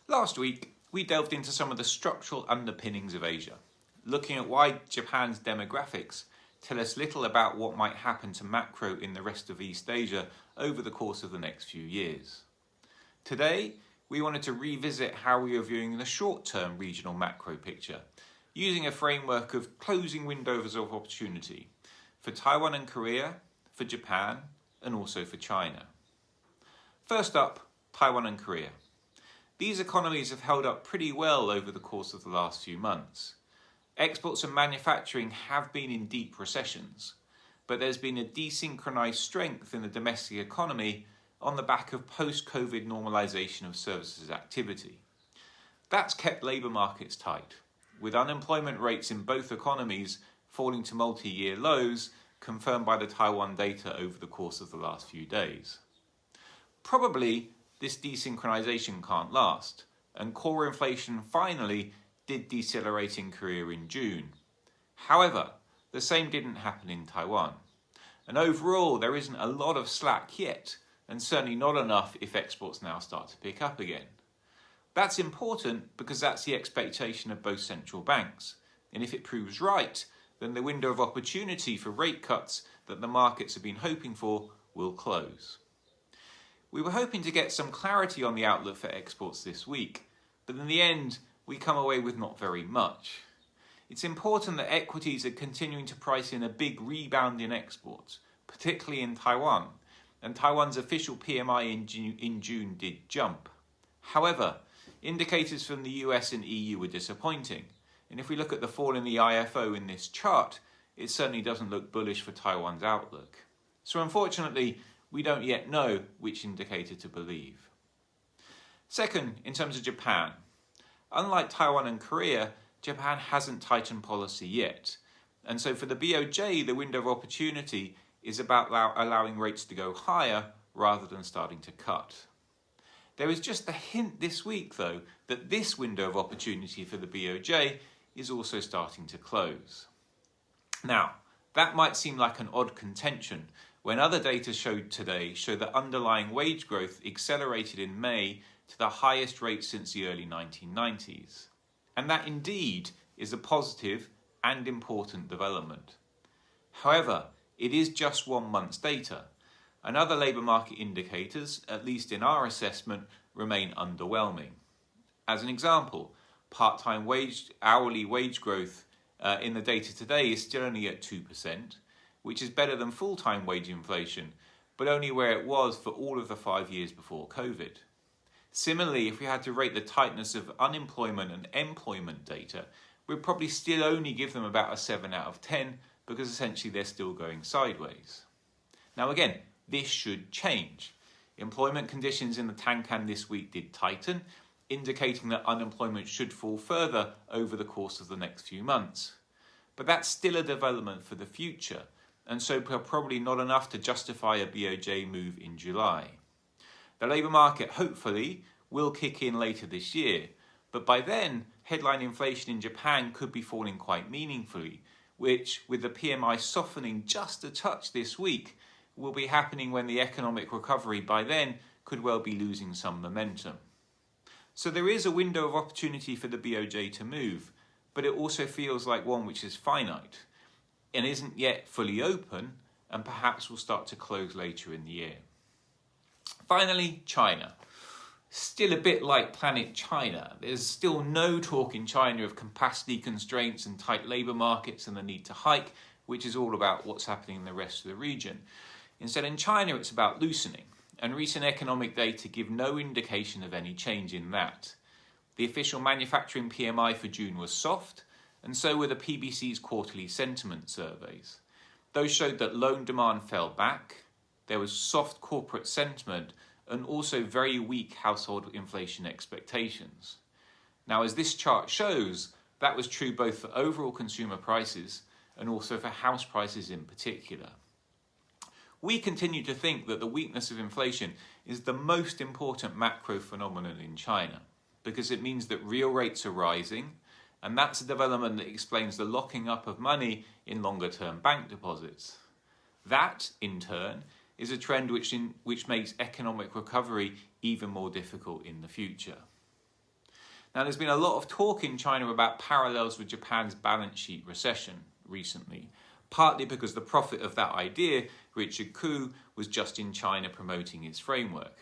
Last week, we delved into some of the structural underpinnings of Asia, looking at why Japan's demographics tell us little about what might happen to macro in the rest of East Asia over the course of the next few years. Today, we wanted to revisit how we are viewing the short-term regional macro picture, using a framework of closing windows of opportunity for Taiwan and Korea, for Japan, and also for China. First up, Taiwan and Korea. These economies have held up pretty well over the course of the last few months. Exports and manufacturing have been in deep recessions, but there's been a desynchronized strength in the domestic economy on the back of post-COVID normalization of services activity. That's kept labour markets tight, with unemployment rates in both economies falling to multi-year lows, confirmed by the Taiwan data over the course of the last few days. Probably, this desynchronization can't last, and core inflation finally did decelerate in Korea in June. However, the same didn't happen in Taiwan. And overall, there isn't a lot of slack yet, and certainly not enough if exports now start to pick up again. That's important because that's the expectation of both central banks, and if it proves right, then the window of opportunity for rate cuts that the markets have been hoping for will close. We were hoping to get some clarity on the outlook for exports this week, but in the end, we come away with not very much. It's important that equities are continuing to price in a big rebound in exports, particularly in Taiwan, and Taiwan's official PMI in June did jump. However, indicators from the US and EU were disappointing, and if we look at the fall in the IFO in this chart, it certainly doesn't look bullish for Taiwan's outlook. So unfortunately, we don't yet know which indicator to believe. Second, in terms of Japan, unlike Taiwan and Korea, Japan hasn't tightened policy yet. And so for the BOJ, the window of opportunity is about allowing rates to go higher rather than starting to cut. There is just a hint this week, though, that this window of opportunity for the BOJ is also starting to close. Now, that might seem like an odd contention when other data showed today show that underlying wage growth accelerated in May to the highest rate since the early 1990s. And that indeed is a positive and important development. However, it is just 1 month's data, and other labour market indicators, at least in our assessment, remain underwhelming. As an example, part-time hourly wage growth in the data today is still only at 2%, which is better than full-time wage inflation, but only where it was for all of the 5 years before COVID. Similarly, if we had to rate the tightness of unemployment and employment data, we'd probably still only give them about a 7 out of 10 because essentially they're still going sideways. Now again, this should change. Employment conditions in the Tankan this week did tighten, indicating that unemployment should fall further over the course of the next few months. But that's still a development for the future, and so probably not enough to justify a BOJ move in July. The labour market, hopefully, will kick in later this year, but by then, headline inflation in Japan could be falling quite meaningfully, which, with the PMI softening just a touch this week, will be happening when the economic recovery by then could well be losing some momentum. So there is a window of opportunity for the BOJ to move, but it also feels like one which is finite and isn't yet fully open, and perhaps will start to close later in the year. Finally, China. Still a bit like Planet China. There's still no talk in China of capacity constraints and tight labour markets and the need to hike, which is all about what's happening in the rest of the region. Instead, in China, it's about loosening, and recent economic data give no indication of any change in that. The official manufacturing PMI for June was soft, and so were the PBC's quarterly sentiment surveys. Those showed that loan demand fell back, there was soft corporate sentiment, and also very weak household inflation expectations. Now, as this chart shows, that was true both for overall consumer prices and also for house prices in particular. We continue to think that the weakness of inflation is the most important macro phenomenon in China, because it means that real rates are rising, and that's a development that explains the locking up of money in longer-term bank deposits. That, in turn, is a trend which makes economic recovery even more difficult in the future. Now, there's been a lot of talk in China about parallels with Japan's balance sheet recession recently, partly because the prophet of that idea, Richard Koo, was just in China promoting its framework.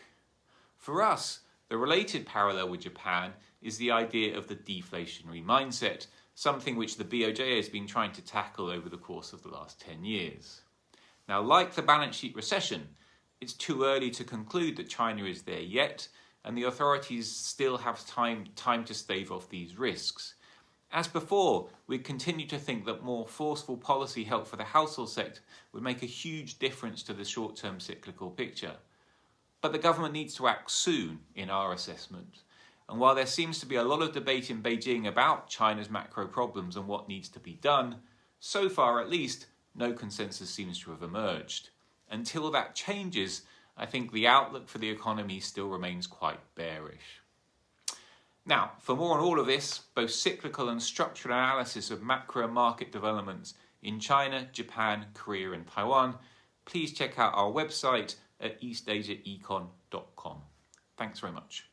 For us, the related parallel with Japan is the idea of the deflationary mindset, something which the BOJ has been trying to tackle over the course of the last 10 years. Now, like the balance sheet recession, it's too early to conclude that China is there yet, and the authorities still have time to stave off these risks. As before, we continue to think that more forceful policy help for the household sector would make a huge difference to the short-term cyclical picture. But the government needs to act soon, in our assessment. And while there seems to be a lot of debate in Beijing about China's macro problems and what needs to be done, so far at least, no consensus seems to have emerged. Until that changes, I think the outlook for the economy still remains quite bearish. Now, for more on all of this, both cyclical and structural analysis of macro market developments in China, Japan, Korea and Taiwan, please check out our website at eastasiaecon.com. Thanks very much.